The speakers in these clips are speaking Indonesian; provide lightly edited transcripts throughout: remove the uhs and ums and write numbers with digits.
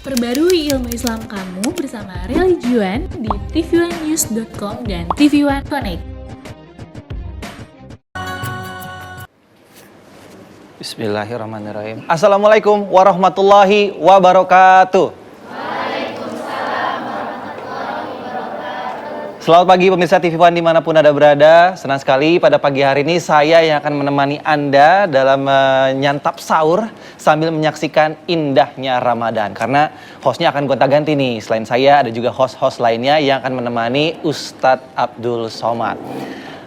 Perbarui ilmu Islam kamu bersama Religion di tv1news.com dan TV1 Connect. Bismillahirrahmanirrahim. Assalamualaikum warahmatullahi wabarakatuh. Selamat pagi pemirsa TV One dimanapun Anda berada. Senang sekali pada pagi hari ini saya yang akan menemani Anda dalam menyantap sahur sambil menyaksikan indahnya Ramadan. Karena hostnya akan gonta-ganti nih. Selain saya ada juga host-host lainnya yang akan menemani Ustadz Abdul Somad.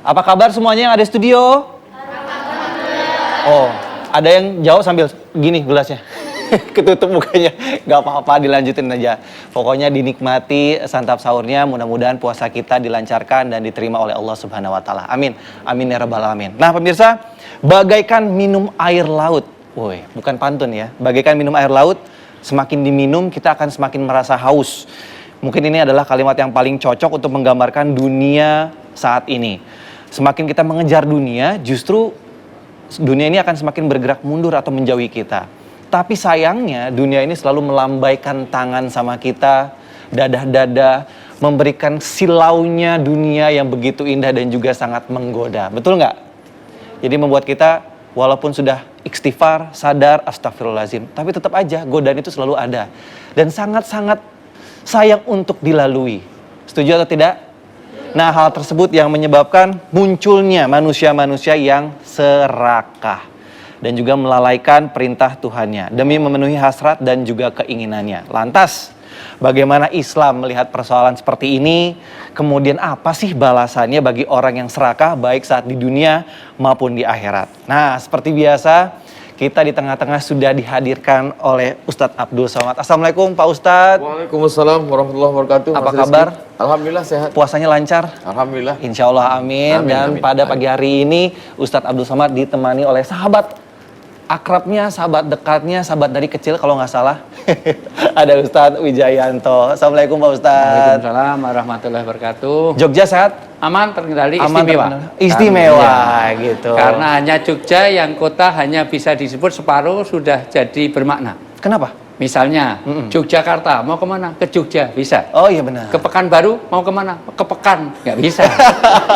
Apa kabar semuanya yang ada di studio? Oh, ada yang jawab sambil gini gelasnya. Ketutup mukanya, gak apa-apa, dilanjutin aja. Pokoknya dinikmati santap sahurnya, mudah-mudahan puasa kita dilancarkan dan diterima oleh Allah Subhanahu wa Ta'ala. Amin, amin ya rabbal alamin. Nah pemirsa, bagaikan minum air laut. Woi, bukan pantun ya. Bagaikan minum air laut, semakin diminum kita akan semakin merasa haus. Mungkin ini adalah kalimat yang paling cocok untuk menggambarkan dunia saat ini. Semakin kita mengejar dunia, justru dunia ini akan semakin bergerak mundur atau menjauhi kita. Tapi sayangnya dunia ini selalu melambaikan tangan sama kita, dadah-dadah, memberikan silaunya dunia yang begitu indah dan juga sangat menggoda. Betul nggak? Jadi membuat kita walaupun sudah istighfar, sadar, astagfirullahaladzim, tapi tetap aja godaan itu selalu ada. Dan sangat-sangat sayang untuk dilalui. Setuju atau tidak? Nah, hal tersebut yang menyebabkan munculnya manusia-manusia yang serakah dan juga melalaikan perintah Tuhannya demi memenuhi hasrat dan juga keinginannya. Lantas, bagaimana Islam melihat persoalan seperti ini? Kemudian apa sih balasannya bagi orang yang serakah baik saat di dunia maupun di akhirat? Nah, seperti biasa, kita di tengah-tengah sudah dihadirkan oleh Ustadz Abdul Somad. Assalamualaikum Pak Ustadz. Waalaikumsalam warahmatullahi wabarakatuh. Apa kabar? Alhamdulillah sehat. Puasanya lancar? Alhamdulillah. Insya Allah amin. Dan pada pagi hari ini Ustadz Abdul Somad ditemani oleh sahabat akrabnya, sahabat dekatnya, sahabat dari kecil kalau nggak salah. Ada Ustadz Wijayanto. Assalamualaikum Pak Ustadz. Waalaikumsalam warahmatullahi wabarakatuh. Jogja sehat? Aman, terkendali, Aman, istimewa. Istimewa gitu. Karena hanya Jogja yang kota hanya bisa disebut separuh sudah jadi bermakna. Kenapa? Misalnya, Yogyakarta, mau kemana? Ke Jogja, bisa. Oh iya benar. Ke Pekanbaru, mau kemana? Ke Pekan, nggak bisa.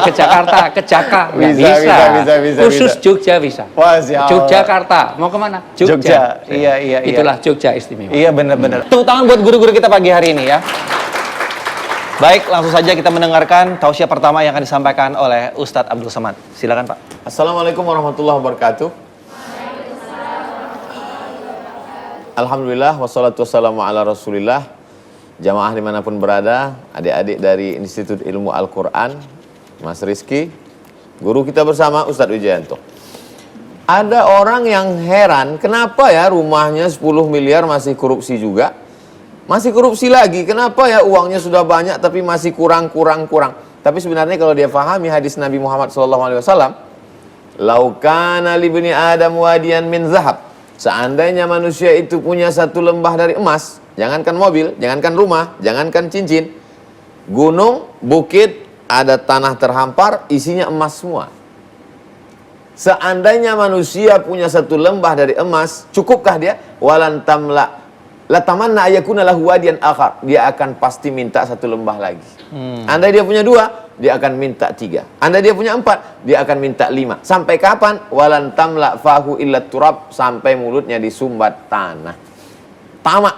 Ke Jakarta, ke Jaka, nggak bisa. Bisa. Khusus Jogja bisa. Wah, siap. Yogyakarta, mau kemana? Jogja. Iya. Itulah Jogja istimewa. Iya benar-benar. Tepuk tangan buat guru-guru kita pagi hari ini ya. Baik, langsung saja kita mendengarkan tausiah pertama yang akan disampaikan oleh Ustadz Abdul Somad. Silakan Pak. Assalamualaikum warahmatullahi wabarakatuh. Alhamdulillah, wassalatu wassalamu ala rasulillah. Jamaah dimanapun berada, adik-adik dari Institut Ilmu Al-Quran, Mas Rizky, guru kita bersama Ustadz Wijayanto. Ada orang yang heran, kenapa ya rumahnya 10 miliar masih korupsi juga? Masih korupsi lagi, kenapa ya uangnya sudah banyak tapi masih kurang. Tapi sebenarnya kalau dia fahami hadis Nabi Muhammad SAW, "Lau kana li bani Adam wadiyan min zahab." Seandainya manusia itu punya satu lembah dari emas, jangankan mobil, jangankan rumah, jangankan cincin, gunung, bukit, ada tanah terhampar, isinya emas semua. Seandainya manusia punya satu lembah dari emas, cukupkah dia? Walan tamla latamanna ayakuna lahu wadiyan akhar. Dia akan pasti minta satu lembah lagi. Andai dia punya 2, dia akan minta 3. Andai dia punya 4, dia akan minta 5. Sampai kapan? Walan tamla fahu illa turab. Sampai mulutnya disumbat tanah. Tamak.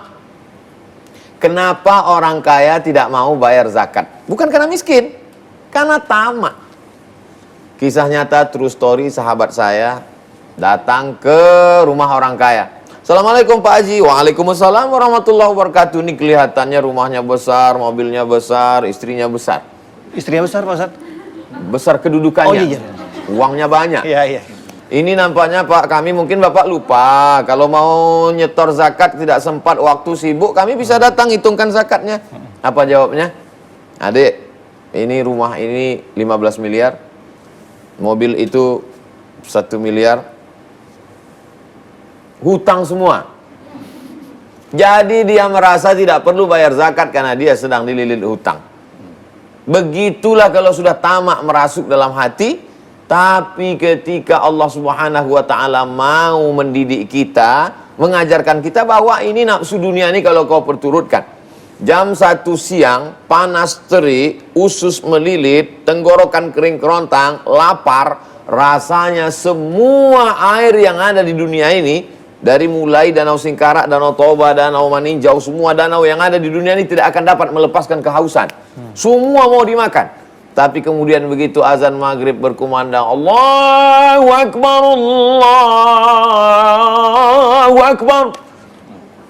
Kenapa orang kaya tidak mau bayar zakat? Bukan karena miskin, karena tamak. Kisah nyata true story, sahabat saya datang ke rumah orang kaya. Assalamualaikum Pak Haji. Waalaikumsalam warahmatullahi wabarakatuh. Ini kelihatannya rumahnya besar, mobilnya besar, istrinya besar. Istrinya besar Pak Ustadz? Besar kedudukannya. Oh iya. Uangnya banyak. Iya. Ini nampaknya Pak, kami mungkin Bapak lupa. Kalau mau nyetor zakat tidak sempat, waktu sibuk, kami bisa datang hitungkan zakatnya. Apa jawabnya? Adik, ini rumah ini 15 miliar. Mobil itu 1 miliar. Hutang semua. Jadi dia merasa tidak perlu bayar zakat karena dia sedang dililit hutang. Begitulah kalau sudah tamak merasuk dalam hati. Tapi ketika Allah Subhanahu wa ta'ala mau mendidik kita, mengajarkan kita bahwa ini nafsu dunia ini kalau kau perturutkan, jam 1 siang, panas terik, usus melilit, tenggorokan kering kerontang, lapar, rasanya semua air yang ada di dunia ini, dari mulai Danau Singkarak, Danau Toba, Danau Maninjau, semua danau yang ada di dunia ini tidak akan dapat melepaskan kehausan. Semua mau dimakan. Tapi kemudian begitu azan maghrib berkumandang, Allahu Akbar, Allahu Akbar,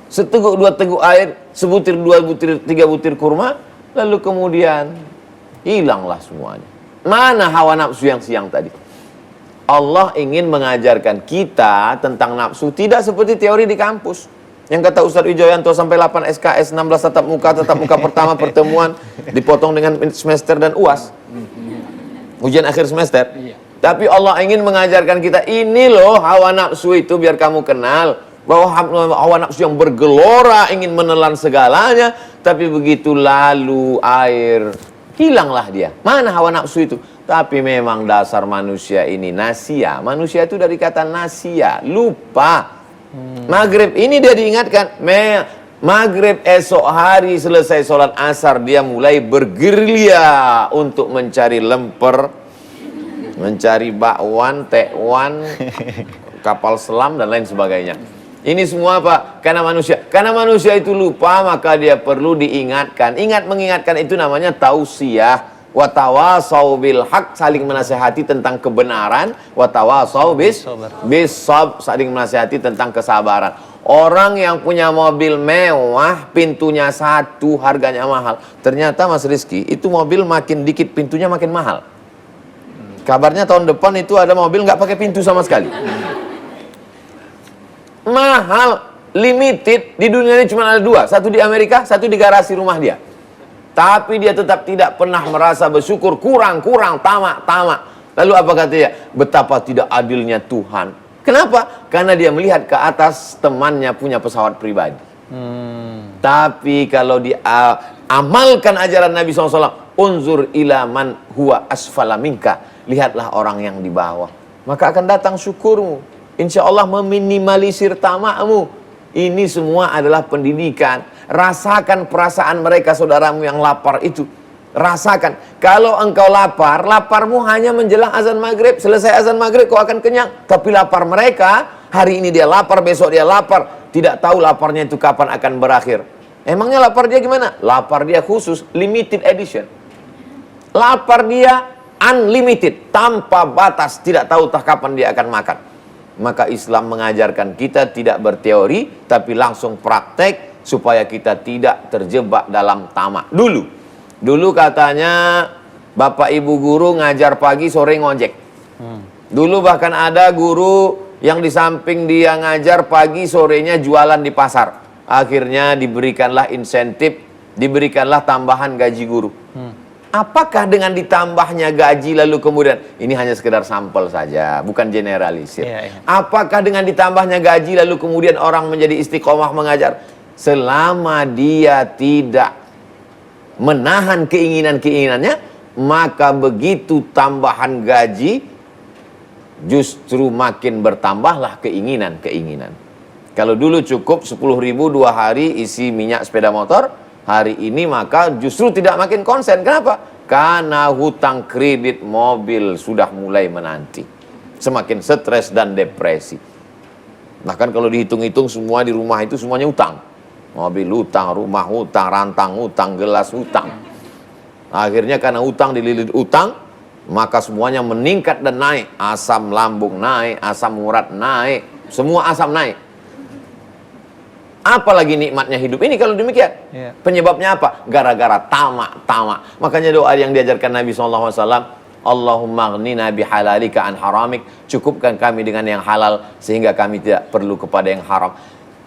seteguk dua teguk air, sebutir dua butir tiga butir kurma, lalu kemudian hilanglah semuanya. Mana hawa nafsu yang siang tadi? Allah ingin mengajarkan kita tentang nafsu tidak seperti teori di kampus. Yang kata Ustadz Wijoyanto sampai 8 SKS, 16 tatap muka pertama pertemuan, dipotong dengan semester dan UAS. Ujian akhir semester. Tapi Allah ingin mengajarkan kita, ini loh hawa nafsu itu biar kamu kenal. Bahwa hawa nafsu yang bergelora ingin menelan segalanya. Tapi begitu lalu air, hilanglah dia. Mana hawa nafsu itu? Tapi memang dasar manusia ini nasia. Manusia itu dari kata nasia, lupa. Maghrib ini dia diingatkan. Maghrib esok hari selesai sholat asar, dia mulai bergerilya untuk mencari lemper, mencari bakwan, tekwan, kapal selam dan lain sebagainya. Ini semua apa? Karena manusia. Karena manusia itu lupa, maka dia perlu diingatkan. Mengingatkan itu namanya tausiyah. Watawasau bil haq, saling menasihati tentang kebenaran. Watawasau bis sab, saling menasihati tentang kesabaran. Orang yang punya mobil mewah, pintunya satu, harganya mahal. Ternyata Mas Rizky, itu mobil makin dikit pintunya makin mahal. Kabarnya tahun depan itu ada mobil nggak pakai pintu sama sekali. Mahal, limited, di dunia ini cuma ada 2. Satu di Amerika, satu di garasi rumah dia. Tapi dia tetap tidak pernah merasa bersyukur, kurang, tamak. Lalu apa katanya? Betapa tidak adilnya Tuhan. Kenapa? Karena dia melihat ke atas temannya punya pesawat pribadi. Tapi kalau dia amalkan ajaran Nabi SAW, unzur ila man huwa asfala minka, lihatlah orang yang di bawah, maka akan datang syukurmu. Insya Allah meminimalisir tamakmu. Ini semua adalah pendidikan. Rasakan perasaan mereka, saudaramu yang lapar itu. Rasakan. Kalau engkau lapar, laparmu hanya menjelang azan maghrib. Selesai azan maghrib kau akan kenyang. Tapi lapar mereka, hari ini dia lapar, besok dia lapar. Tidak tahu laparnya itu kapan akan berakhir. Emangnya lapar dia gimana? Lapar dia khusus, limited edition. Lapar dia unlimited, tanpa batas. Tidak tahu entah kapan dia akan makan. Maka Islam mengajarkan kita tidak berteori, tapi langsung praktek, supaya kita tidak terjebak dalam tamak. Dulu katanya bapak ibu guru ngajar pagi sore ngojek. Dulu bahkan ada guru yang di samping dia ngajar pagi sorenya jualan di pasar. Akhirnya diberikanlah insentif, diberikanlah tambahan gaji guru. Apakah dengan ditambahnya gaji lalu kemudian, ini hanya sekedar sampel saja, bukan generalisir. Apakah dengan ditambahnya gaji lalu kemudian orang menjadi istiqomah mengajar? Selama dia tidak menahan keinginan-keinginannya, maka begitu tambahan gaji justru makin bertambahlah keinginan-keinginan. Kalau dulu cukup 10.000 2 hari isi minyak sepeda motor, hari ini maka justru tidak makin konsen. Kenapa? Karena hutang kredit mobil sudah mulai menanti. Semakin stres dan depresi. Bahkan kalau dihitung-hitung semua di rumah itu semuanya utang. Mobil utang, rumah utang, rantang utang, gelas utang. Akhirnya karena utang dililit utang, maka semuanya meningkat dan naik. Asam lambung naik, asam urat naik, semua asam naik. Apalagi nikmatnya hidup ini kalau demikian. Penyebabnya apa? Gara-gara tamak. Makanya doa yang diajarkan Nabi SAW, Allahumma aghnina bihalalika an haramik, cukupkan kami dengan yang halal sehingga kami tidak perlu kepada yang haram.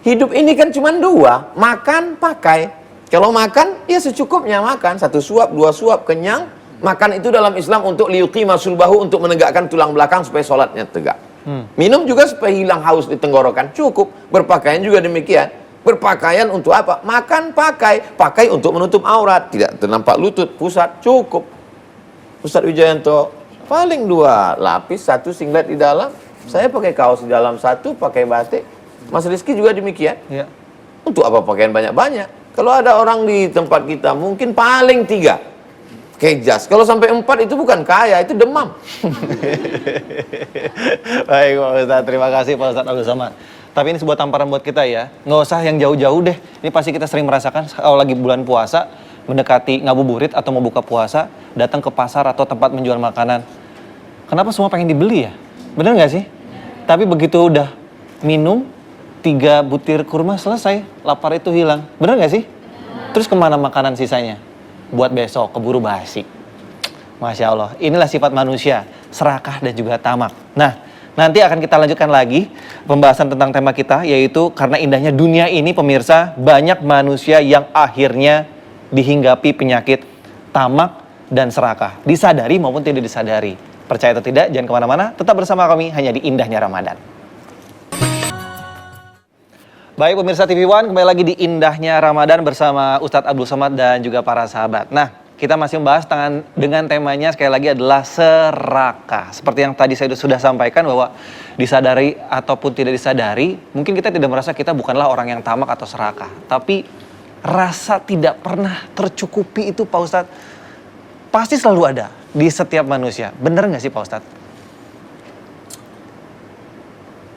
Hidup ini kan cuma 2, makan, pakai. Kalau makan, ya secukupnya makan, 1 suap, 2 suap, kenyang. Makan itu dalam Islam untuk liyuqima sulbahu, untuk menegakkan tulang belakang supaya sholatnya tegak. Minum juga supaya hilang haus di tenggorokan, cukup. Berpakaian juga demikian. Berpakaian untuk apa? Makan, pakai untuk menutup aurat, tidak ternampak lutut, pusat, cukup. Ustadz Wijoyanto paling 2 lapis, 1 singlet di dalam, saya pakai kaos di dalam, 1 pakai batik. Mas Rizky juga demikian. Ya. Untuk apa pakaian banyak-banyak? Kalau ada orang di tempat kita mungkin paling 3 kejas. Kalau sampai 4 itu bukan kaya, itu demam. Baik Pak Ustadz, terima kasih Pak Ustadz Abdul Somad. Tapi ini sebuah tamparan buat kita ya. Nggak usah yang jauh-jauh deh. Ini pasti kita sering merasakan kalau lagi bulan puasa, mendekati ngabuburit atau mau buka puasa, datang ke pasar atau tempat menjual makanan. Kenapa semua pengen dibeli ya? Bener nggak sih? Tapi begitu udah minum 3 butir kurma selesai, lapar itu hilang. Bener nggak sih? Terus kemana makanan sisanya? Buat besok, keburu basi. Masya Allah, inilah sifat manusia, serakah dan juga tamak. Nah, nanti akan kita lanjutkan lagi pembahasan tentang tema kita, yaitu karena indahnya dunia ini pemirsa, banyak manusia yang akhirnya dihinggapi penyakit tamak dan serakah. Disadari maupun tidak disadari. Percaya atau tidak, jangan kemana-mana, tetap bersama kami hanya di Indahnya Ramadan. Baik pemirsa TV One, kembali lagi di Indahnya Ramadan bersama Ustadz Abdul Somad dan juga para sahabat. Nah, kita masih membahas dengan temanya sekali lagi adalah serakah. Seperti yang tadi saya sudah sampaikan bahwa disadari ataupun tidak disadari, mungkin kita tidak merasa kita bukanlah orang yang tamak atau serakah. Tapi rasa tidak pernah tercukupi itu Pak Ustadz, pasti selalu ada di setiap manusia. Bener nggak sih Pak Ustadz?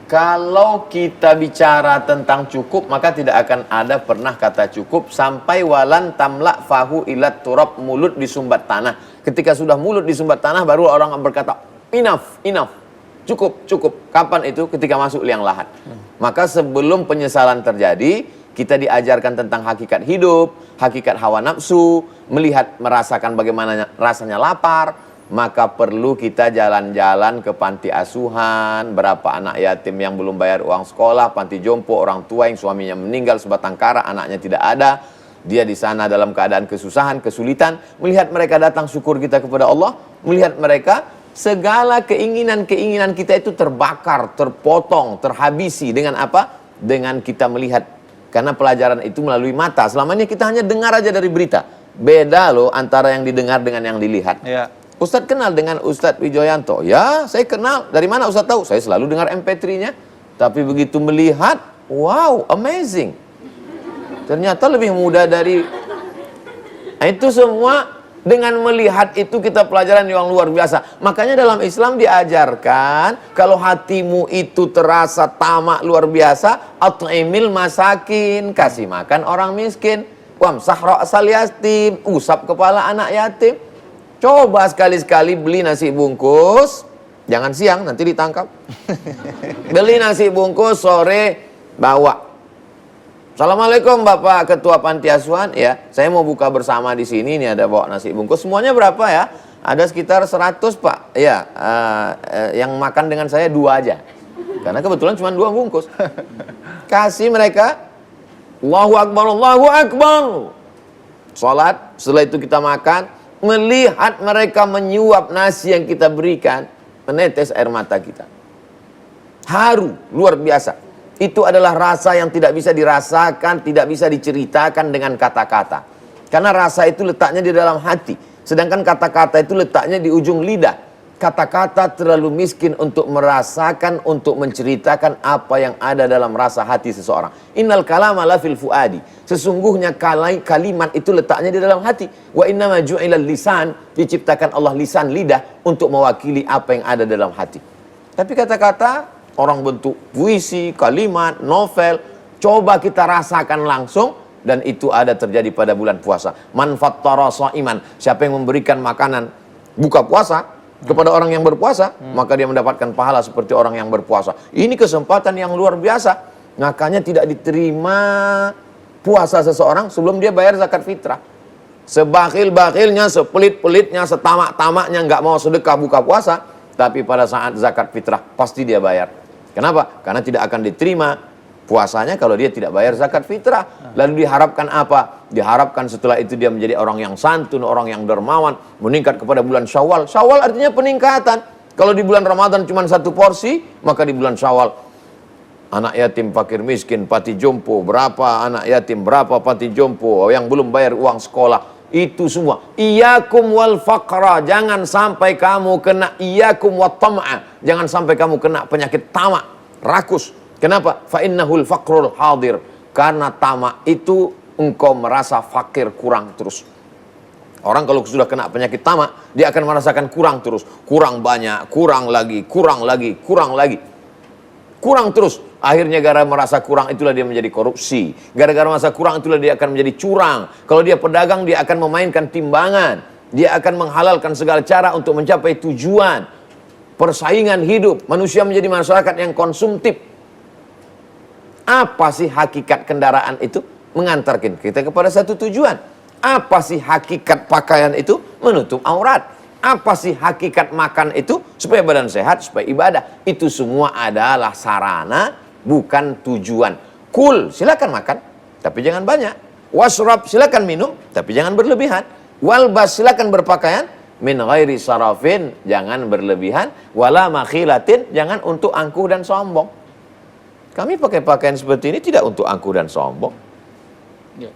Kalau kita bicara tentang cukup, maka tidak akan ada pernah kata cukup sampai walan tamla fahu ilat turab, mulut disumbat tanah. Ketika sudah mulut disumbat tanah, baru orang berkata enough, enough, cukup, cukup. Kapan itu? Ketika masuk liang lahat. Maka sebelum penyesalan terjadi, kita diajarkan tentang hakikat hidup, hakikat hawa nafsu, melihat, merasakan bagaimana rasanya lapar. Maka perlu kita jalan-jalan ke panti asuhan, berapa anak yatim yang belum bayar uang sekolah, panti jompo, orang tua yang suaminya meninggal sebatang kara, anaknya tidak ada, dia di sana dalam keadaan kesusahan, kesulitan, melihat mereka datang, syukur kita kepada Allah, melihat mereka segala keinginan-keinginan kita itu terbakar, terpotong, terhabisi dengan apa? Dengan kita melihat, karena pelajaran itu melalui mata. Selama ini kita hanya dengar aja dari berita. Beda loh antara yang didengar dengan yang dilihat. Ya. Ustadz kenal dengan Ustadz Wijoyanto. Ya, saya kenal. Dari mana Ustadz tahu? Saya selalu dengar MP3-nya. Tapi begitu melihat, wow, amazing. Ternyata lebih muda dari... Nah, itu semua dengan melihat itu kita pelajaran yang luar biasa. Makanya dalam Islam diajarkan, kalau hatimu itu terasa tamak luar biasa, at'imil masakin, kasih makan orang miskin. Wamsah ra'sal yatim, usap kepala anak yatim. Coba sekali-sekali beli nasi bungkus, jangan siang nanti ditangkap. Beli nasi bungkus sore bawa. Assalamualaikum Bapak Ketua Panti Asuhan, ya saya mau buka bersama di sini, ini ada bawa nasi bungkus. Semuanya berapa ya? Ada sekitar 100 Pak. Ya, yang makan dengan saya 2 aja. Karena kebetulan cuma 2 bungkus. Kasih mereka, Allahu Akbar, Allahu Akbar. Salat, setelah itu kita makan. Melihat mereka menyuap nasi yang kita berikan, menetes air mata kita. Haru, luar biasa. Itu adalah rasa yang tidak bisa dirasakan, tidak bisa diceritakan dengan kata-kata. Karena rasa itu letaknya di dalam hati. Sedangkan kata-kata itu letaknya di ujung lidah. Kata-kata terlalu miskin untuk merasakan, untuk menceritakan apa yang ada dalam rasa hati seseorang. Innal kalama la fil fuadi. Sesungguhnya kalimat itu letaknya di dalam hati. Wa innama ju'ilal lisan, diciptakan Allah lisan, lidah, untuk mewakili apa yang ada dalam hati. Tapi kata-kata, orang bentuk puisi, kalimat, novel, coba kita rasakan langsung, dan itu ada terjadi pada bulan puasa. Man fattara sha'iman, siapa yang memberikan makanan buka puasa kepada orang yang berpuasa, maka dia mendapatkan pahala seperti orang yang berpuasa. Ini kesempatan yang luar biasa. Makanya tidak diterima puasa seseorang sebelum dia bayar zakat fitrah. Sebakhil-bakhilnya, sepelit-pelitnya, setamak-tamaknya nggak mau sedekah buka puasa, tapi pada saat zakat fitrah pasti dia bayar. Kenapa? Karena tidak akan diterima puasanya kalau dia tidak bayar zakat fitrah. Lalu diharapkan apa? Diharapkan setelah itu dia menjadi orang yang santun, orang yang dermawan, meningkat kepada bulan Syawal. Syawal artinya peningkatan. Kalau di bulan Ramadan cuma 1 porsi, maka di bulan Syawal anak yatim, fakir miskin, panti jompo, berapa anak yatim, berapa panti jompo yang belum bayar uang sekolah, itu semua. Iyakum wal faqra, jangan sampai kamu kena iyakum wat tam'a, jangan sampai kamu kena penyakit tamak, rakus. Kenapa? Fa innahul faqrul hadir. Karena tamak itu engkau merasa fakir, kurang terus. Orang kalau sudah kena penyakit tamak, dia akan merasakan kurang terus. Kurang banyak, kurang lagi, kurang lagi, kurang lagi. Kurang terus. Akhirnya gara merasa kurang itulah dia menjadi korupsi. Gara-gara merasa kurang itulah dia akan menjadi curang. Kalau dia pedagang, dia akan memainkan timbangan. Dia akan menghalalkan segala cara untuk mencapai tujuan. Persaingan hidup. Manusia menjadi masyarakat yang konsumtif. Apa sih hakikat kendaraan itu? Mengantarkan kita kepada satu tujuan. Apa sih hakikat pakaian itu? Menutup aurat. Apa sih hakikat makan itu? Supaya badan sehat, supaya ibadah. Itu semua adalah sarana, bukan tujuan. Kul, silakan makan, tapi jangan banyak. Wasrab, silakan minum, tapi jangan berlebihan. Walbas, silakan berpakaian, min ghairi sarafin, jangan berlebihan. Wala makhilatin, jangan untuk angkuh dan sombong. Kami pakai pakaian seperti ini tidak untuk angkuh dan sombong. Ya.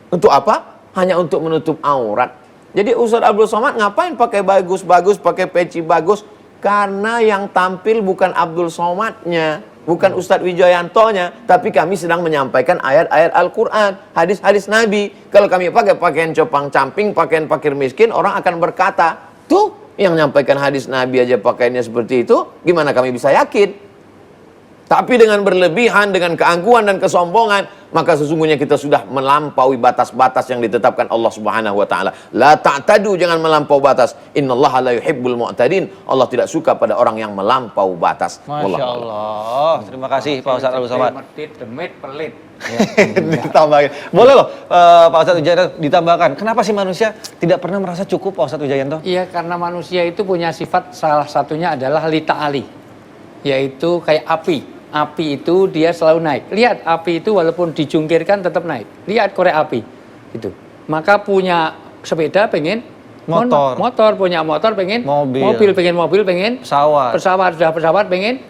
Untuk apa? Hanya untuk menutup aurat. Jadi Ustaz Abdul Somad ngapain pakai bagus-bagus, pakai peci bagus? Karena yang tampil bukan Abdul Somadnya, bukan Ustadz Wijayantonya, tapi kami sedang menyampaikan ayat-ayat Al-Quran, hadis-hadis Nabi. Kalau kami pakai pakaian copang-camping, pakaian fakir miskin, orang akan berkata, tuh yang menyampaikan hadis Nabi aja pakaiannya seperti itu, gimana kami bisa yakin? Tapi dengan berlebihan, dengan keangkuhan dan kesombongan, maka sesungguhnya kita sudah melampaui batas-batas yang ditetapkan Allah Subhanahu wa taala. La ta'tadu, jangan melampau batas. Innallaha la yuhibbul mu'tadin. Allah tidak suka pada orang yang melampau batas. Masya Allah. Terima kasih Pak Ustadz Abdul Somad. Medit, demit, pelit. Ditambahin. Boleh loh Pak Ustadz Wijayanto ditambahkan. Kenapa sih manusia tidak pernah merasa cukup Pak Ustadz Wijayanto? Iya, karena manusia itu punya sifat, salah satunya adalah lita'ali, yaitu kayak api. Api itu dia selalu naik. Lihat, api itu walaupun dijungkirkan tetap naik. Lihat korek api itu. Maka punya sepeda pengen motor, punya motor pengen mobil, pengen mobil, pengen pesawat, sudah pesawat pengen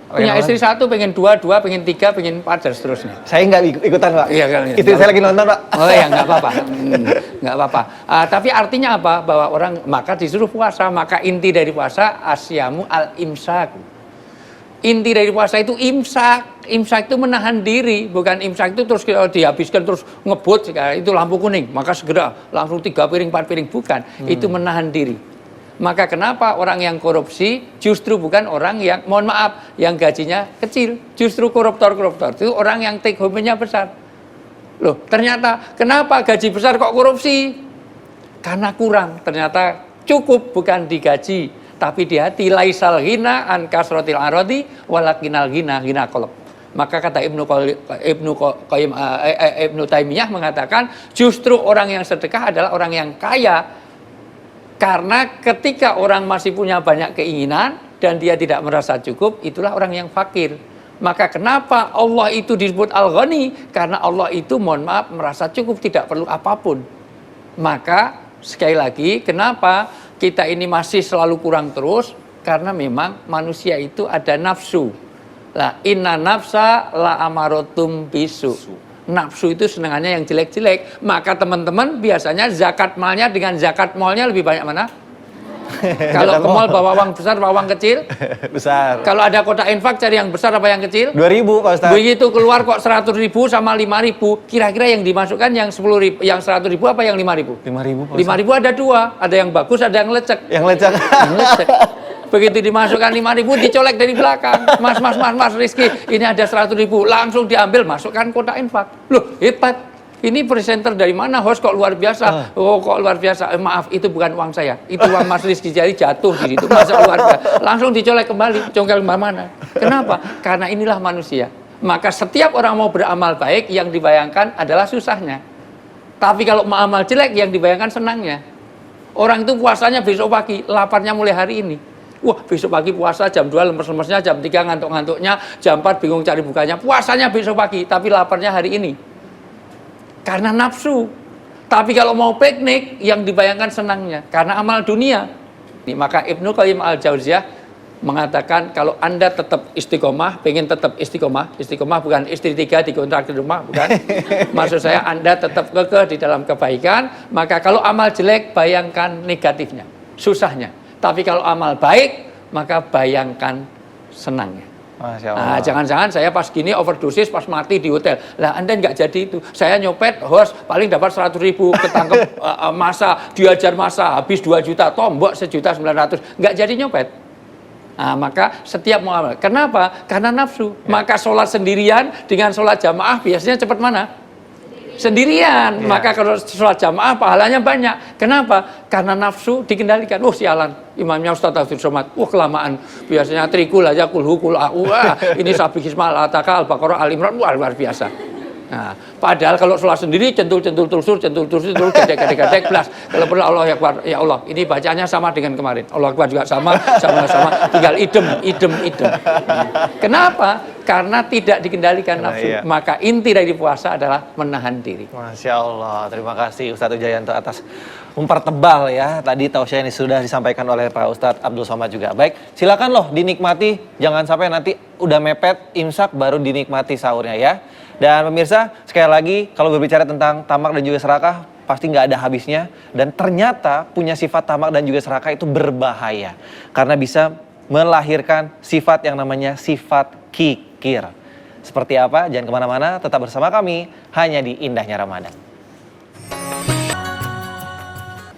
punya istri satu, pengen dua, pengen tiga, pengen empat, dan seterusnya. Saya nggak ikutan Pak. Iya kan. Istri saya lagi nonton Pak. Oh ya, nggak apa-apa. Nggak apa-apa. Tapi artinya apa? Bahwa orang maka disuruh puasa. Maka inti dari puasa asyamu al-imsak. Inti dari puasa itu imsak. Imsak itu menahan diri, bukan imsak itu terus dihabiskan terus ngebut, itu lampu kuning, maka segera langsung 3 piring, 4 piring, bukan. Itu menahan diri. Maka kenapa orang yang korupsi justru bukan orang yang, mohon maaf, yang gajinya kecil, justru koruptor-koruptor itu orang yang take home-nya besar. Loh, ternyata kenapa gaji besar kok korupsi? Karena kurang, ternyata cukup bukan digaji, tapi di hati. Laisal ghina an kasratil aradi walakinal ghina qalb. Maka kata Ibnu Taimiyah mengatakan justru orang yang sedekah adalah orang yang kaya, karena ketika orang masih punya banyak keinginan dan dia tidak merasa cukup, itulah orang yang fakir. Maka kenapa Allah itu disebut Al-Ghani? Karena Allah itu, mohon maaf, merasa cukup, tidak perlu apapun. Maka sekali lagi, kenapa kita ini masih selalu kurang terus? Karena memang manusia itu ada nafsu. Lah, inna nafsa la amarotum bisu. Nafsu itu senangannya yang jelek-jelek. Maka teman-teman biasanya zakat malnya dengan zakat malnya lebih banyak mana? Kalau ke mall bawa uang besar, bawa uang kecil? Besar. Kalau ada kotak infak cari yang besar apa yang kecil? 2.000 Pak Ustadz. Begitu keluar kok 100.000 sama 5.000, kira-kira yang dimasukkan yang 10.000, yang 100.000 apa yang 5.000? 5.000 Pak Ustadz. 5.000 ada dua, ada yang bagus, ada yang lecek. Yang lecek. Yang lecek. Begitu dimasukkan 5.000, dicolek dari belakang. Mas Rizky, ini ada 100.000, langsung diambil, masukkan kotak infak. Loh, hebat. Ini presenter dari mana, host kok luar biasa? Oh, kok luar biasa? Maaf, itu bukan uang saya. Itu uang Mas Rizky, jadi jatuh di situ. Masa luar biasa? Langsung dicolek kembali, congkel mana? Kenapa? Karena inilah manusia. Maka setiap orang mau beramal baik, yang dibayangkan adalah susahnya. Tapi kalau mau amal jelek, yang dibayangkan senangnya. Orang itu puasanya besok pagi, laparnya mulai hari ini. Wah, besok pagi puasa jam 2 lemes-lemesnya, jam 3 ngantuk-ngantuknya, jam 4 bingung cari bukanya. Puasanya besok pagi, tapi laparnya hari ini. Karena nafsu. Tapi kalau mau piknik, yang dibayangkan senangnya. Karena amal dunia. Maka Ibnu Qayyim al-Jauziyah mengatakan, kalau Anda tetap istiqomah, pengen tetap istiqomah bukan istri 3 dikontrak di rumah, bukan. Maksud saya Anda tetap kekeh di dalam kebaikan, maka kalau amal jelek, bayangkan negatifnya, susahnya. Tapi kalau amal baik, maka bayangkan senangnya. Masya Allah. Nah, jangan-jangan saya pas gini overdosis, pas mati di hotel. Lah, Anda nggak jadi itu. Saya nyopet, host paling dapat 100.000, ketangkep masa, diajar masa, habis 2 juta, tombok 1.900.000. Nggak jadi nyopet. Nah, maka setiap muamalah. Kenapa? Karena nafsu. Maka sholat sendirian dengan sholat jamaah biasanya cepat mana? Sendirian. Maka kalau sholat jamaah pahalanya banyak. Kenapa? Karena nafsu dikendalikan. Sialan. Imamnya Ustaz Abdul Somad. Kelamaan. Biasanya trikul aja, kulhu, kul'a'u. Ini Sabih Ismail, Al-Ataka, Al-Baqarah, Al-Imran. Luar biasa. Nah, padahal kalau sholat sendiri centul-centul tulsur, gedek-gedek belas. Kalau perlu Allah Akbar, ya Allah, ini bacanya sama dengan kemarin. Allah Akbar juga sama, tinggal idem. Kenapa? Karena tidak dikendalikan nafsu. Iya. Maka inti dari puasa adalah menahan diri. Masya Allah, terima kasih Ustadz Wijayanto atas mempertebal ya. Tadi tausiah ini sudah disampaikan oleh Pak Ustadz Abdul Somad juga. Baik, silakan loh dinikmati. Jangan sampai nanti udah mepet imsak baru dinikmati sahurnya ya. Dan pemirsa, sekali lagi kalau berbicara tentang tamak dan juga serakah, pasti nggak ada habisnya. Dan ternyata punya sifat tamak dan juga serakah itu berbahaya. Karena bisa melahirkan sifat yang namanya sifat kikir. Seperti apa? Jangan kemana-mana, tetap bersama kami hanya di Indahnya Ramadan.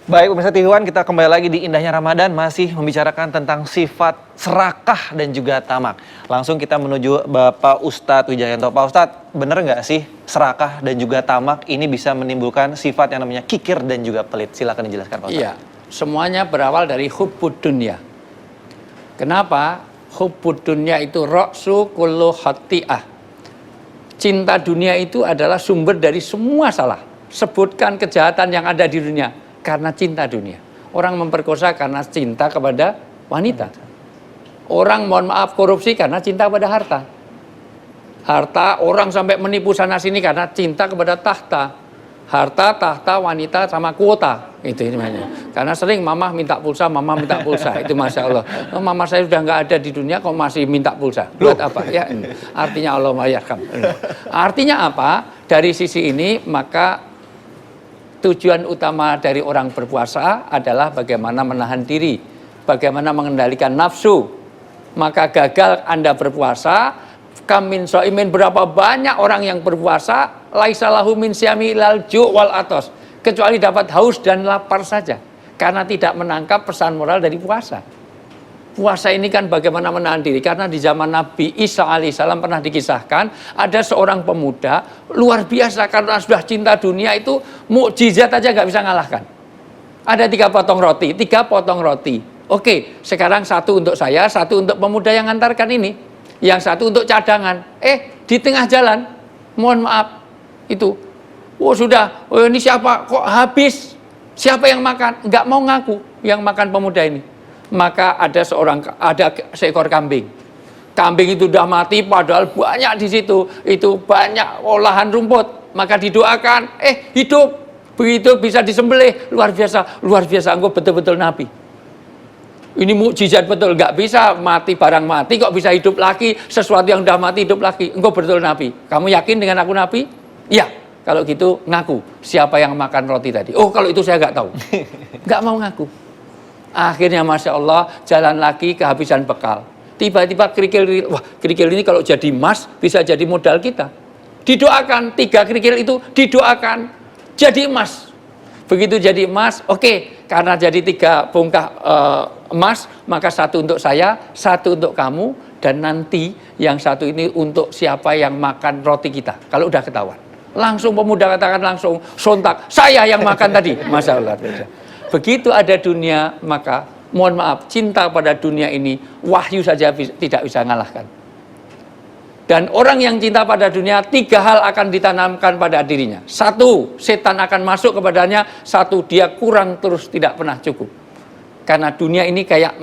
Baik pemirsa TV1, kita kembali lagi di Indahnya Ramadan, masih membicarakan tentang sifat serakah dan juga tamak. Langsung kita menuju Bapak Ustadz Wijayanto. Pak Ustadz, bener nggak sih serakah dan juga tamak ini bisa menimbulkan sifat yang namanya kikir dan juga pelit? Silakan dijelaskan Pak Ustadz. Iya, semuanya berawal dari hubbud dunya. Kenapa? Hubbud dunya itu ra'su kullu khati'ah. Cinta dunia itu adalah sumber dari semua salah. Sebutkan kejahatan yang ada di dunia. Karena cinta dunia. Orang memperkosa karena cinta kepada wanita. Orang mohon maaf korupsi karena cinta kepada harta. Harta orang sampai menipu sana sini karena cinta kepada tahta. Harta, tahta, wanita sama kuota. Itu namanya. Karena sering mama minta pulsa. Itu Masya Allah. Mama saya sudah nggak ada di dunia kok masih minta pulsa. Buat apa? Ya, artinya Allah mayarkam. Artinya apa? Dari sisi ini maka tujuan utama dari orang berpuasa adalah bagaimana menahan diri, bagaimana mengendalikan nafsu. Maka gagal Anda berpuasa, kam min shaimin, berapa banyak orang yang berpuasa, laisa lahu min syami ilal ju' wal atos, kecuali dapat haus dan lapar saja, karena tidak menangkap pesan moral dari puasa. Puasa ini kan bagaimana menahan diri, karena di zaman Nabi Isa alaihissalam pernah dikisahkan ada seorang pemuda luar biasa karena sudah cinta dunia itu mukjizat aja nggak bisa ngalahkan. Ada 3 potong roti. Oke, sekarang 1 untuk saya, 1 untuk pemuda yang ngantarkan ini, yang 1 untuk cadangan. Di tengah jalan, mohon maaf itu, ini siapa kok habis? Siapa yang makan? Nggak mau ngaku yang makan pemuda ini. Maka ada seekor kambing. Kambing itu sudah mati padahal banyak di situ. Itu banyak olahan rumput. Maka didoakan, hidup. Begitu bisa disembelih. Luar biasa. Engkau betul-betul Nabi. Ini mukjizat betul. Nggak bisa mati barang mati kok bisa hidup lagi. Sesuatu yang sudah mati hidup lagi. Engkau betul Nabi. Kamu yakin dengan aku Nabi? Iya. Kalau gitu ngaku. Siapa yang makan roti tadi? Kalau itu saya nggak tahu. Nggak mau ngaku. Akhirnya Masya Allah jalan lagi kehabisan bekal. Tiba-tiba kerikil ini kalau jadi emas bisa jadi modal kita. Didoakan 3 kerikil itu didoakan jadi emas. Begitu jadi emas, karena jadi 3 bongkah emas, maka 1 untuk saya, 1 untuk kamu, dan nanti yang 1 ini untuk siapa yang makan roti kita. Kalau udah ketahuan, langsung pemuda katakan langsung sontak, saya yang makan tadi. Masya Allah. Begitu ada dunia, maka mohon maaf, cinta pada dunia ini wahyu saja tidak bisa mengalahkan. Dan orang yang cinta pada dunia, 3 hal akan ditanamkan pada dirinya. 1, setan akan masuk kepadanya. 1, dia kurang terus tidak pernah cukup. Karena dunia ini kayak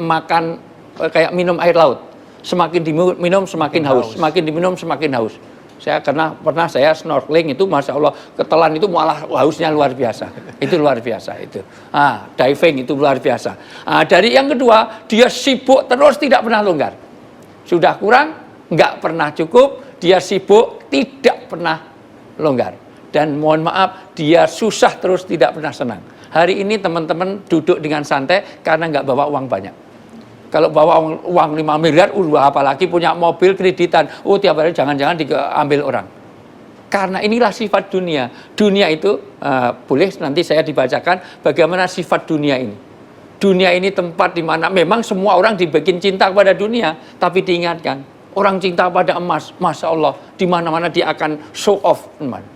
minum air laut. Semakin diminum semakin haus, semakin diminum semakin haus. Saya pernah saya snorkeling itu Masya Allah, ketelan itu malah hausnya luar biasa. Itu luar biasa itu. Diving itu luar biasa. Dari yang kedua, dia sibuk terus tidak pernah longgar. Sudah kurang, nggak pernah cukup, dia sibuk tidak pernah longgar. Dan mohon maaf, dia susah terus tidak pernah senang. Hari ini teman-teman duduk dengan santai karena nggak bawa uang banyak. Kalau bawa uang 5 miliar, apalagi punya mobil kreditan, tiap hari jangan-jangan diambil orang. Karena inilah sifat dunia. Dunia itu, boleh nanti saya dibacakan bagaimana sifat dunia ini. Dunia ini tempat di mana memang semua orang dibikin cinta kepada dunia, tapi diingatkan, orang cinta pada emas, Masya Allah, di mana-mana dia akan show off, teman.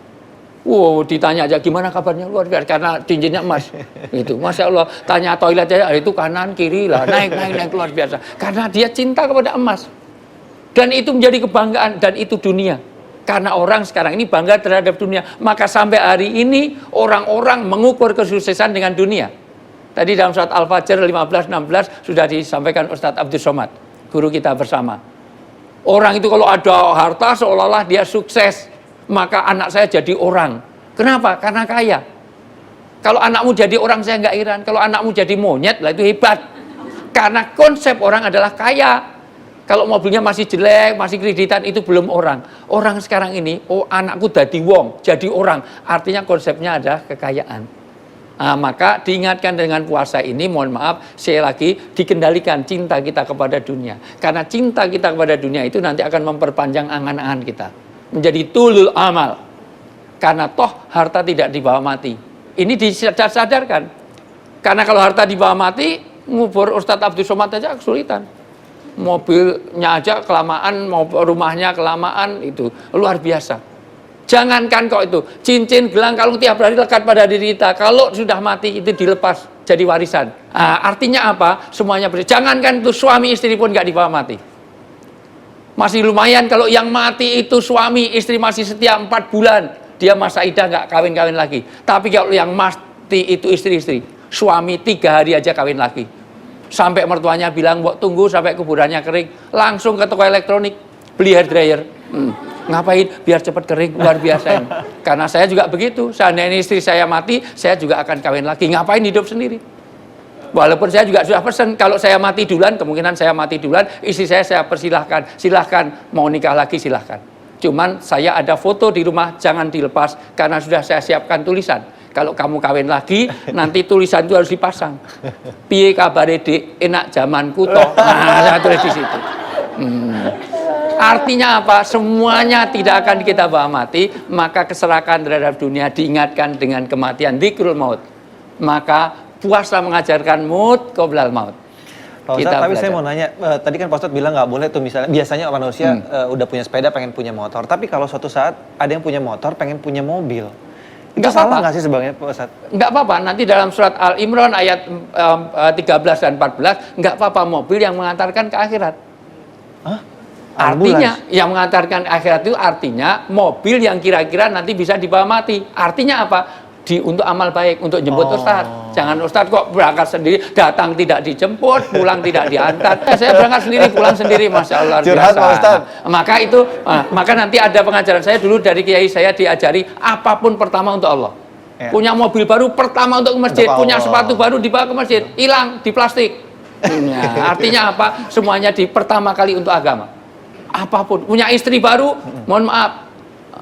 Wow, ditanya aja gimana kabarnya, luar biasa, karena cincinnya emas. Itu, Masya Allah, tanya toilet aja, itu kanan, kiri lah, naik, luar biasa. Karena dia cinta kepada emas. Dan itu menjadi kebanggaan, dan itu dunia. Karena orang sekarang ini bangga terhadap dunia. Maka sampai hari ini orang-orang mengukur kesuksesan dengan dunia. Tadi dalam surat Al-Fajr 15-16 sudah disampaikan Ustadz Abdul Somad, guru kita bersama. Orang itu kalau ada harta seolah-olah dia sukses. Maka anak saya jadi orang. Kenapa? Karena kaya. Kalau anakmu jadi orang saya nggak heran. Kalau anakmu jadi monyet lah itu hebat. Karena konsep orang adalah kaya. Kalau mobilnya masih jelek, masih kreditan, itu belum orang. Orang sekarang ini, anakku jadi wong, jadi orang. Artinya konsepnya ada kekayaan. Nah, maka diingatkan dengan puasa ini, mohon maaf, sekali lagi, dikendalikan cinta kita kepada dunia. Karena cinta kita kepada dunia itu nanti akan memperpanjang angan-angan kita. Menjadi tulul amal. Karena toh harta tidak dibawa mati. Ini disadarkan. Karena kalau harta dibawa mati, ngubur Ustadz Abdul Somad aja kesulitan. Mobilnya aja kelamaan, rumahnya kelamaan, itu luar biasa. Jangankan kok itu, cincin, gelang, kalung tiap hari lekat pada diri kita. Kalau sudah mati itu dilepas jadi warisan. Artinya apa? Semuanya jangankan itu suami istri pun nggak dibawa mati. Masih lumayan kalau yang mati itu suami istri masih setia 4 bulan, dia masa idah nggak kawin-kawin lagi. Tapi kalau yang mati itu istri-istri, suami 3 hari aja kawin lagi. Sampai mertuanya bilang, tunggu sampai kuburannya kering. Langsung ke toko elektronik, beli hair dryer. Ngapain? Biar cepat kering, luar biasa ini. Karena saya juga begitu. Seandainya istri saya mati, saya juga akan kawin lagi. Ngapain hidup sendiri? Walaupun saya juga sudah pesan, kalau saya mati duluan, kemungkinan saya mati duluan, istri saya persilahkan. Silahkan, mau nikah lagi silahkan. Cuman saya ada foto di rumah, jangan dilepas. Karena sudah saya siapkan tulisan. Kalau kamu kawin lagi, nanti tulisan itu harus dipasang. Piye kabare Dik, enak zamanku toh. Saya tulis di situ. Artinya apa? Semuanya tidak akan kita bawa mati, maka keserakan terhadap dunia diingatkan dengan kematian, dzikrul maut. Maka puasa mengajarkan maut qoblal maut. Pak Ustadz, tapi saya mau nanya, tadi kan Pak Ustadz bilang nggak boleh tuh misalnya, biasanya manusia udah punya sepeda pengen punya motor, tapi kalau suatu saat ada yang punya motor pengen punya mobil. Itu salah nggak sih sebenarnya Pak Ustadz? Nggak apa-apa, nanti dalam surat Al-Imran ayat 13 dan 14, nggak apa-apa mobil yang mengantarkan ke akhirat. Hah? Artinya, yang mengantarkan akhirat itu artinya mobil yang kira-kira nanti bisa dibawa mati. Artinya apa? Untuk amal baik, untuk jemput Ustadz. Jangan Ustadz kok berangkat sendiri, datang tidak dijemput, pulang tidak diantar. Saya berangkat sendiri, pulang sendiri, Masya Allah. Curhat Pak Ustadz. Maka nanti ada pengajaran saya dulu dari kiai saya diajari apapun pertama untuk Allah. Ya. Punya mobil baru pertama untuk ke masjid, punya sepatu baru dibawa ke masjid, hilang di plastik. Nah, artinya apa? Semuanya pertama kali untuk agama. Apapun, punya istri baru, mohon maaf.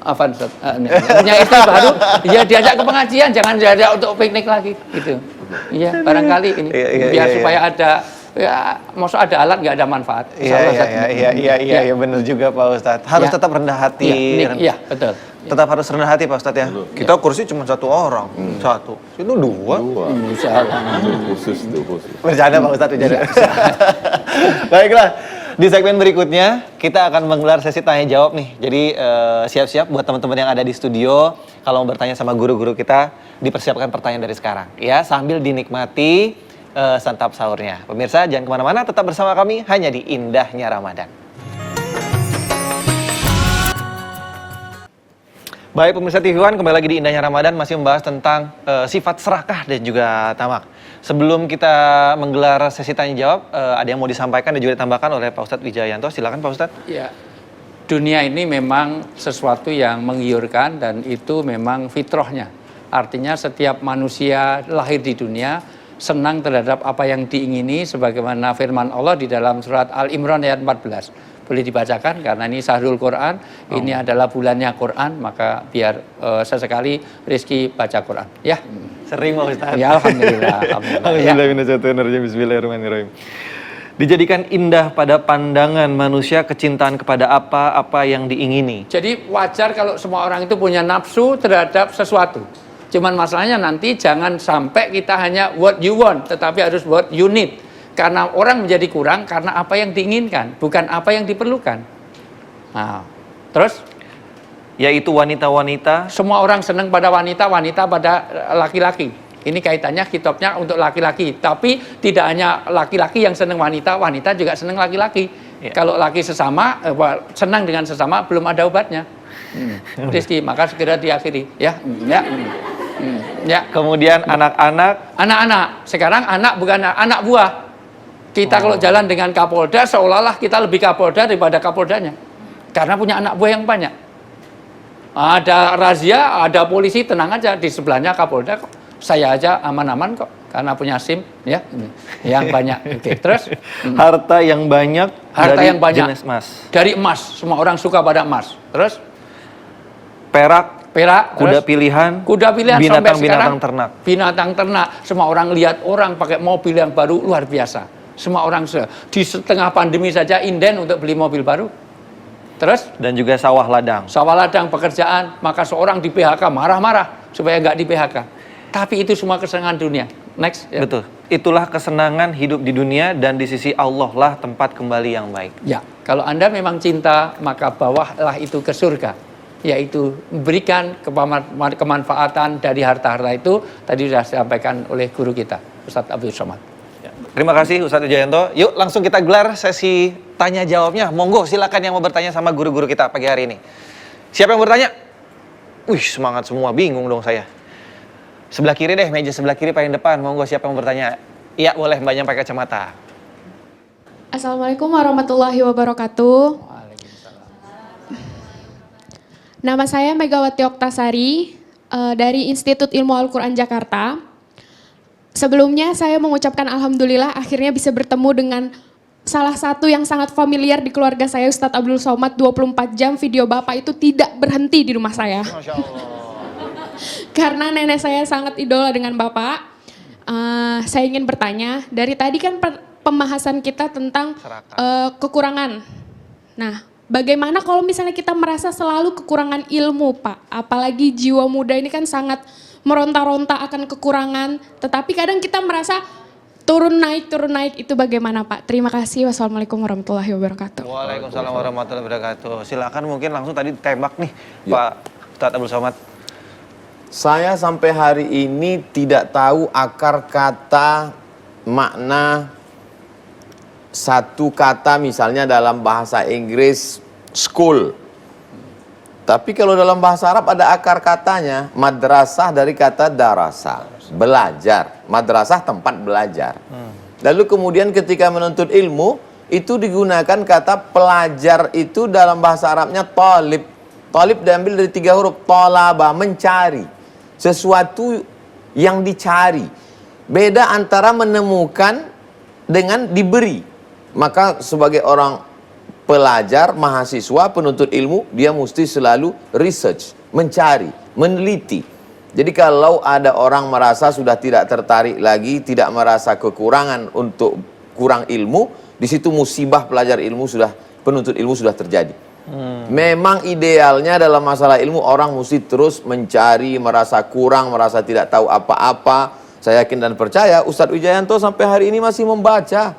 Punya istri baru, ya diajak ke pengajian, jangan diajak untuk piknik lagi, gitu. Iya, barangkali ini biar supaya ada, ya, maksud ada alat nggak ada manfaat. Iya, benar juga Pak Ustadz. Harus tetap rendah hati. Iya, betul. Tetap harus rendah hati Pak Ustadz ya. Kita kursi cuma 1 orang, 1. Itu 2. Khusus. Bercanda Pak Ustadz, bercanda. Baiklah. Di segmen berikutnya, kita akan menggelar sesi tanya jawab nih. Jadi siap-siap buat teman-teman yang ada di studio. Kalau mau bertanya sama guru-guru kita, dipersiapkan pertanyaan dari sekarang. Ya, sambil dinikmati santap sahurnya. Pemirsa, jangan kemana-mana, tetap bersama kami hanya di Indahnya Ramadan. Baik pemirsa TV One, kembali lagi di Indahnya Ramadan, masih membahas tentang sifat serakah dan juga tamak. Sebelum kita menggelar sesi tanya jawab, ada yang mau disampaikan dan juga ditambahkan oleh Pak Ustadz Wijayanto. Silakan Pak Ustadz. Ya, dunia ini memang sesuatu yang menggiurkan dan itu memang fitrahnya. Artinya setiap manusia lahir di dunia senang terhadap apa yang diingini, sebagaimana firman Allah di dalam surat Al-Imran ayat 14. Boleh dibacakan karena ini Syahrul Quran, ini adalah bulannya Quran, maka biar sesekali Rizky baca Quran, ya. Sering Pak Ustadz. Ya, alhamdulillah. Alhamdulillah. Bismillahirrahmanirrahim. Dijadikan indah pada pandangan manusia kecintaan kepada apa yang diingini. Jadi wajar kalau semua orang itu punya nafsu terhadap sesuatu. Cuman masalahnya nanti jangan sampai kita hanya what you want, tetapi harus what you need. Karena orang menjadi kurang karena apa yang diinginkan, bukan apa yang diperlukan. Nah, terus? Yaitu wanita-wanita. Semua orang senang pada wanita, wanita pada laki-laki. Ini kaitannya kitabnya untuk laki-laki. Tapi tidak hanya laki-laki yang senang wanita, wanita juga senang laki-laki. Ya. Kalau laki sesama, senang dengan sesama, belum ada obatnya. Rizky, maka segera diakhiri. Ya. Kemudian anak-anak. Anak-anak. Sekarang anak bukan anak buah. Kita kalau jalan dengan Kapolda, seolah-olah kita lebih Kapolda daripada Kapoldanya. Karena punya anak buah yang banyak. Ada razia, ada polisi, tenang aja. Di sebelahnya Kapolda kok. Saya aja aman-aman kok. Karena punya SIM, ya. Yang banyak. Oke, terus? Harta yang banyak. Harta dari yang banyak. Jenis emas. Dari emas. Semua orang suka pada emas. Terus? Perak. Kuda terus? pilihan. Kuda pilihan sampai binatang sekarang. ternak. Binatang ternak. Semua orang lihat orang pakai mobil yang baru luar biasa. Semua orang di setengah pandemi saja inden untuk beli mobil baru. Terus? Dan juga sawah ladang. Sawah ladang, pekerjaan. Maka seorang di PHK marah-marah supaya nggak di PHK. Tapi itu semua kesenangan dunia. Next. Ya. Betul. Itulah kesenangan hidup di dunia dan di sisi Allah lah tempat kembali yang baik. Ya, kalau Anda memang cinta, maka bawalah itu ke surga. Yaitu berikan kemanfaatan dari harta-harta itu. Tadi sudah disampaikan oleh guru kita, Ustadz Abdul Somad. Ya. Terima kasih Ustadz Wijayanto. Yuk langsung kita gelar sesi tanya jawabnya. Monggo silakan yang mau bertanya sama guru-guru kita pagi hari ini. Siapa yang bertanya? Wih, semangat semua, bingung dong saya. Sebelah kiri deh, meja sebelah kiri paling depan. Monggo siapa yang mau bertanya? Iya, boleh, mbaknya pakai kacamata. Assalamualaikum warahmatullahi wabarakatuh. Nama saya Megawati Oktasari dari Institut Ilmu Al-Quran Jakarta. Sebelumnya saya mengucapkan alhamdulillah akhirnya bisa bertemu dengan salah satu yang sangat familiar di keluarga saya, Ustadz Abdul Somad. 24 jam video Bapak itu tidak berhenti di rumah saya. Masya Allah. Karena nenek saya sangat idola dengan Bapak. Saya ingin bertanya, dari tadi kan pembahasan kita tentang kekurangan. Nah, bagaimana kalau misalnya kita merasa selalu kekurangan ilmu, Pak? Apalagi jiwa muda ini kan sangat meronta-ronta akan kekurangan, tetapi kadang kita merasa turun naik, itu bagaimana, Pak? Terima kasih. Wassalamualaikum warahmatullahi wabarakatuh. Waalaikumsalam warahmatullahi wabarakatuh. Silakan mungkin langsung tadi tembak nih, Ya. Pak Ustadz Abdul Somad. Saya sampai hari ini tidak tahu akar kata, makna satu kata misalnya dalam bahasa Inggris school. Tapi kalau dalam bahasa Arab ada akar katanya, madrasah dari kata darasa, belajar. Madrasah tempat belajar. Lalu kemudian ketika menuntut ilmu, itu digunakan kata pelajar itu dalam bahasa Arabnya talib. Talib diambil dari 3 huruf, talaba, mencari. Sesuatu yang dicari. Beda antara menemukan dengan diberi. Maka sebagai orang pelajar, mahasiswa, penuntut ilmu, dia mesti selalu research, mencari, meneliti. Jadi kalau ada orang merasa sudah tidak tertarik lagi, tidak merasa kekurangan untuk kurang ilmu, di situ musibah pelajar ilmu sudah, penuntut ilmu sudah terjadi. Memang idealnya dalam masalah ilmu orang mesti terus mencari, merasa kurang, merasa tidak tahu apa-apa. Saya yakin dan percaya Ustadz Wijayanto sampai hari ini masih membaca.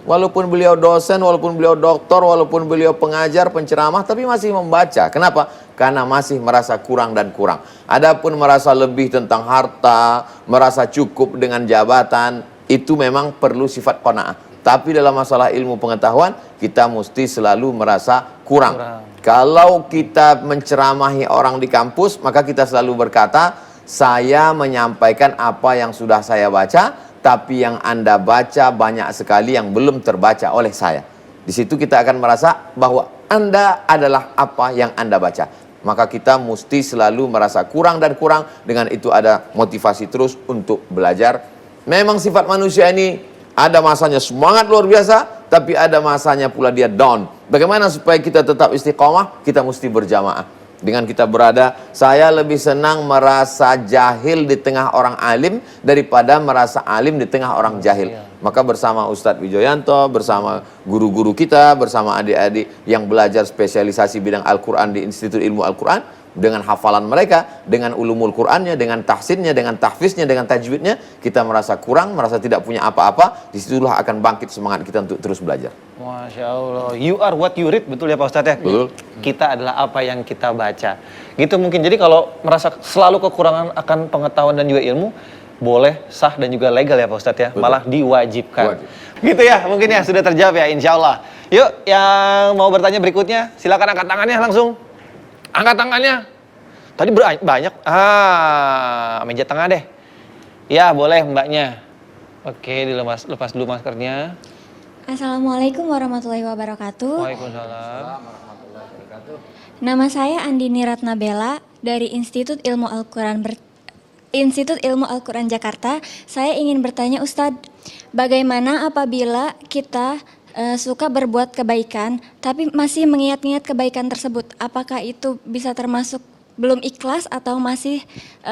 Walaupun beliau dosen, walaupun beliau doktor, walaupun beliau pengajar, penceramah, tapi masih membaca. Kenapa? Karena masih merasa kurang dan kurang. Adapun merasa lebih tentang harta, merasa cukup dengan jabatan, itu memang perlu sifat qanaah. Tapi dalam masalah ilmu pengetahuan, kita mesti selalu merasa kurang. Kalau kita menceramahi orang di kampus, maka kita selalu berkata, saya menyampaikan apa yang sudah saya baca, tapi yang Anda baca banyak sekali yang belum terbaca oleh saya. Di situ kita akan merasa bahwa Anda adalah apa yang Anda baca. Maka kita mesti selalu merasa kurang dan kurang. Dengan itu ada motivasi terus untuk belajar. Memang sifat manusia ini ada masanya semangat luar biasa, tapi ada masanya pula dia down. Bagaimana supaya kita tetap istiqomah? Kita mesti berjamaah. Dengan kita berada, saya lebih senang merasa jahil di tengah orang alim daripada merasa alim di tengah orang jahil. Maka bersama Ustadz Wijoyanto, bersama guru-guru kita, bersama adik-adik yang belajar spesialisasi bidang Al-Quran di Institut Ilmu Al-Quran, dengan hafalan mereka, dengan ulumul Qur'annya, dengan tahsinnya, dengan tahfiznya, dengan tajwidnya, kita merasa kurang, merasa tidak punya apa-apa. Disitulah akan bangkit semangat kita untuk terus belajar. Masya Allah, you are what you read, betul ya Pak Ustadz ya? Betul. Kita adalah apa yang kita baca. Gitu mungkin, jadi kalau merasa selalu kekurangan akan pengetahuan dan juga ilmu, boleh, sah dan juga legal ya Pak Ustadz ya? Betul. Malah diwajibkan. Wajib. Gitu ya, mungkin ya sudah terjawab ya insya Allah. Yuk, yang mau bertanya berikutnya, silakan angkat tangannya langsung. Angkat tangannya. Tadi banyak. Meja tengah deh. Ya, boleh mbaknya. Oke, lepas dulu maskernya. Assalamualaikum warahmatullahi wabarakatuh. Waalaikumsalam. Nama saya Andini Ratnabela dari Institut Ilmu Al-Quran Jakarta. Saya ingin bertanya Ustadz, bagaimana apabila kita suka berbuat kebaikan tapi masih mengingat-ingat kebaikan tersebut? Apakah itu bisa termasuk belum ikhlas atau masih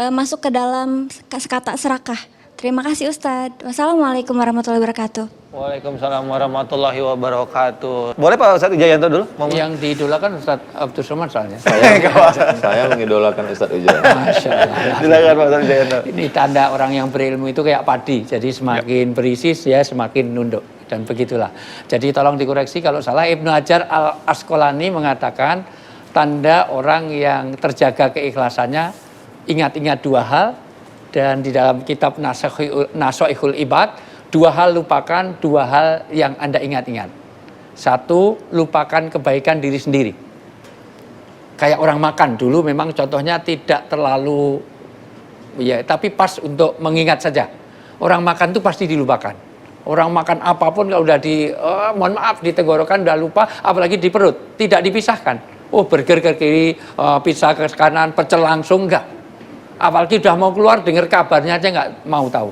masuk ke dalam kata serakah? Terima kasih Ustadz. Wassalamualaikum warahmatullahi wabarakatuh. Waalaikumsalam warahmatullahi wabarakatuh. Boleh Pak Ustadz Wijayanto dulu? Yang diidolakan Ustadz Abdul Somad soalnya. Saya mengidolakan Ustadz Wijoyanto. Masya Allah. Silakan Pak Ustadz Wijayanto. Ini tanda orang yang berilmu itu kayak padi. Jadi semakin berisi ya semakin nunduk. Dan begitulah. Jadi tolong dikoreksi kalau salah. Ibnu Hajar Al-Asqalani mengatakan tanda orang yang terjaga keikhlasannya ingat-ingat dua hal. Dan di dalam kitab Nasoihul Ibad, dua hal lupakan, dua hal yang Anda ingat-ingat. Satu, lupakan kebaikan diri sendiri. Kayak orang makan dulu memang contohnya tidak terlalu, ya, tapi pas untuk mengingat saja. Orang makan itu pasti dilupakan. Orang makan apapun kalau udah mohon maaf di tenggorokan udah lupa, apalagi di perut, tidak dipisahkan. Oh burger ke kiri, pizza ke kanan, pecel langsung enggak. Apalagi udah mau keluar, dengar kabarnya aja nggak mau tahu.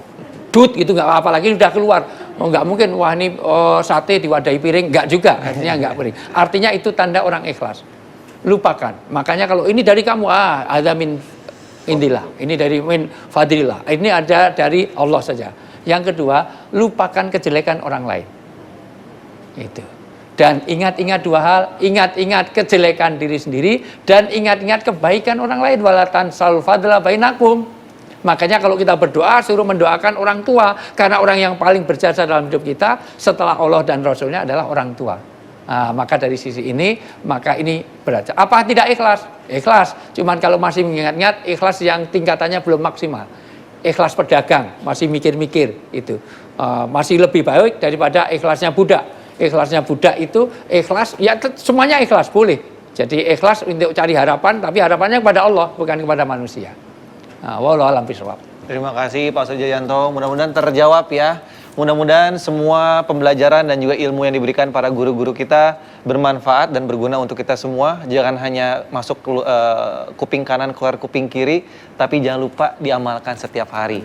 Dut gitu nggak apa, apalagi udah keluar. Oh nggak mungkin, wah ini sate diwadahi piring, nggak juga. Artinya nggak piring. Artinya itu tanda orang ikhlas. Lupakan. Makanya kalau ini dari kamu, ada min indillah. Ini dari min fadillah. Ini ada dari Allah saja. Yang kedua, lupakan kejelekan orang lain. Itu. Dan ingat-ingat dua hal, ingat-ingat kejelekan diri sendiri dan ingat-ingat kebaikan orang lain. Walatan sal fadla bainakum. Makanya kalau kita berdoa suruh mendoakan orang tua, karena orang yang paling berjasa dalam hidup kita setelah Allah dan Rasulnya adalah orang tua. Nah, maka dari sisi ini, maka ini berarti apa tidak ikhlas? Ikhlas. Cuman kalau masih mengingat-ingat, ikhlas yang tingkatannya belum maksimal. Ikhlas pedagang, masih mikir-mikir itu. Masih lebih baik daripada ikhlasnya budak. Ikhlasnya budak itu ikhlas, ya semuanya ikhlas boleh. Jadi ikhlas untuk cari harapan, tapi harapannya kepada Allah, bukan kepada manusia. Wallahu a'lam bishawab. Terima kasih Pak Ustadz Wijayanto. Mudah-mudahan terjawab ya. Mudah-mudahan semua pembelajaran dan juga ilmu yang diberikan para guru-guru kita bermanfaat dan berguna untuk kita semua. Jangan hanya masuk kuping kanan keluar kuping kiri, tapi jangan lupa diamalkan setiap hari.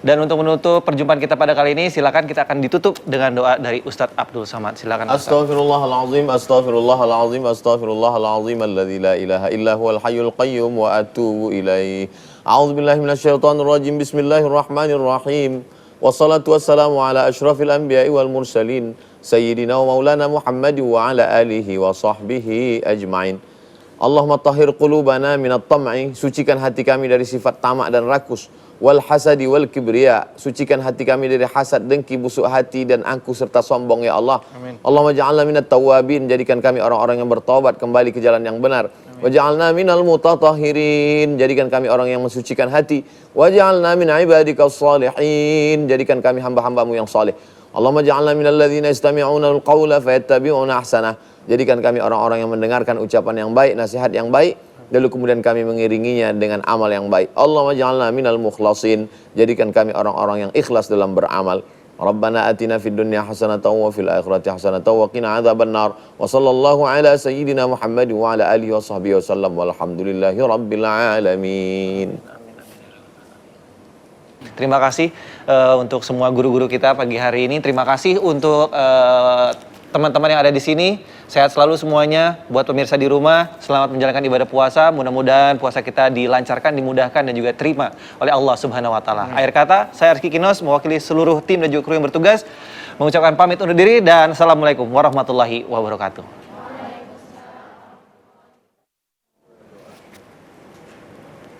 Dan untuk menutup perjumpaan kita pada kali ini, silakan kita akan ditutup dengan doa dari Ustadz Abdul Somad. Silakan Ustadz. Astaghfirullahalazim, astaghfirullahalazim, astaghfirullahalazim alladzi la ilaha illa huwal hayyul qayyum wa atubu ilaih. A'udzubillahi minasyaitonir rajim. Bismillahirrahmanirrahim. Wassalatu wassalamu ala asyrafil anbiya'i wal mursalin sayyidina wa maulana Muhammad wa ala alihi wa sahbihi ajmain. Allahumma tahhir qulubana minat tam'i, sucikan hati kami dari sifat tamak dan rakus. Wal hasadi wal kibriya, sucikan hati kami dari hasad, dengki, busuk hati dan angkuh serta sombong ya Allah. Amin. Allahumma ja'alna minat tawwabin, jadikan kami orang-orang yang bertaubat kembali ke jalan yang benar. Wa ja'alna minal mutatahhirin, jadikan kami orang yang mensucikan hati. Wa ja'alna min ibadikas salihin, jadikan kami hamba-hambamu yang saleh. Allahumma ja'alna minal ladzina yastami'una al-qawla fayattabi'una ahsanah, jadikan kami orang-orang yang mendengarkan ucapan yang baik, nasihat yang baik, lalu kemudian kami mengiringinya dengan amal yang baik. Allahumma ja'alna minal mukhlasin, jadikan kami orang-orang yang ikhlas dalam beramal. Rabbana atina fid dunya hasanatan wa fil akhirati hasanatan wa qina adzabannar. Wa sallallahu ala sayyidina Muhammad wa ala alihi wa sahbihi wasallam walhamdulillahi rabbil alamin. Terima kasih untuk semua guru-guru kita pagi hari ini. Terima kasih untuk teman-teman yang ada di sini. Sehat selalu semuanya. Buat pemirsa di rumah, selamat menjalankan ibadah puasa. Mudah-mudahan puasa kita dilancarkan, dimudahkan, dan juga terima oleh Allah Subhanahu wa Ta'ala. Akhir kata, saya Rizky Kinos, mewakili seluruh tim dan juga kru yang bertugas, mengucapkan pamit undur diri dan assalamualaikum warahmatullahi wabarakatuh.